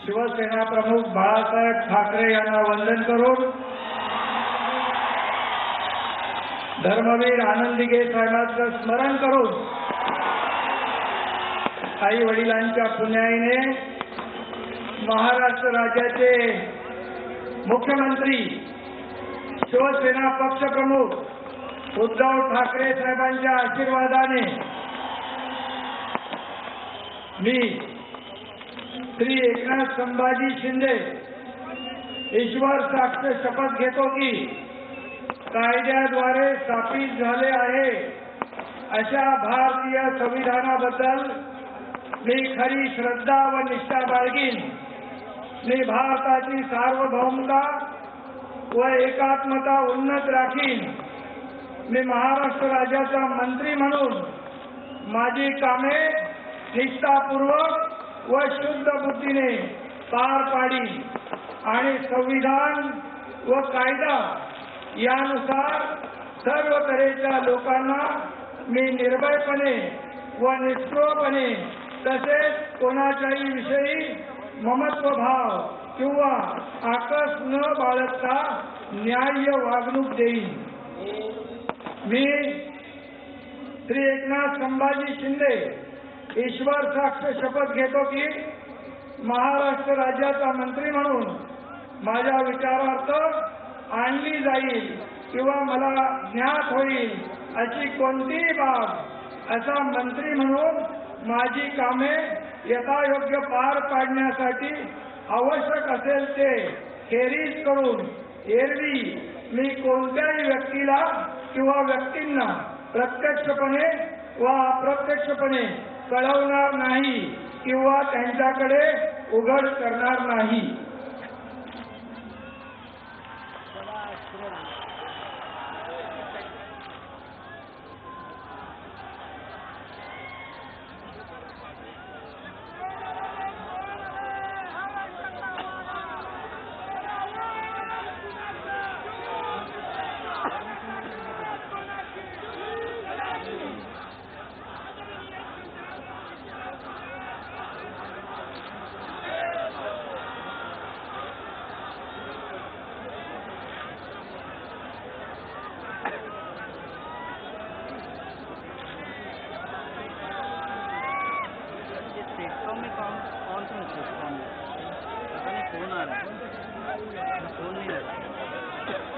शिवसेना प्रमुख बाळासाहेब ठाकरे यांना वंदन करून धर्मवीर आनंदीगे साहेबांचं स्मरण करून आई वडिलांच्या पुण्याईने महाराष्ट्र राज्याचे मुख्यमंत्री शिवसेना पक्षप्रमुख उद्धव ठाकरे साहेबांच्या आशीर्वादाने मी श्री एकनाथ संभाजी शिंदे ईश्वर साक्ष शपथ घेतो की कायद्याद्वारे स्थापित झाले आहे अशा भारतीय संविधानाबद्दल मी खरी श्रद्धा व निष्ठा बाळगीन। मी भारताची सार्वभौमता व एकात्मता उन्नत राखीन। मी महाराष्ट्र राज्याचा मंत्री म्हणून माझी कामे निष्ठापूर्वक व शुद्ध बुद्धीने पार पाडीन आणि संविधान व कायदा यानुसार सर्व तऱ्हेच्या लोकांना मी निर्भयपणे व निष्ठोपणे तसेच कोणाच्याही विषयी ममत्वभाव किंवा आकस न बाळगता न्याय्य वागणूक देईन। मी श्री एकनाथ संभाजी शिंदे ईश्वर साक्ष शपथ घेतो की महाराष्ट्र राज्याचा मंत्री म्हणून माझ्या विचारार्थ आणली जाईल किंवा मला ज्ञात होईल अशी कोणतीही बाब असा मंत्री म्हणून माझी कामे यथायोग्य पार पाडण्यासाठी आवश्यक असेल ते खेरीज करून एरवी मी कोणत्याही व्यक्तीला किंवा व्यक्तींना प्रत्यक्षपणे व अप्रत्यक्षपणे कळवणार नाही किंवा त्यांच्याकडे उघड करणार नाही। फोन आ रहा है, फोन नहीं आ रहा।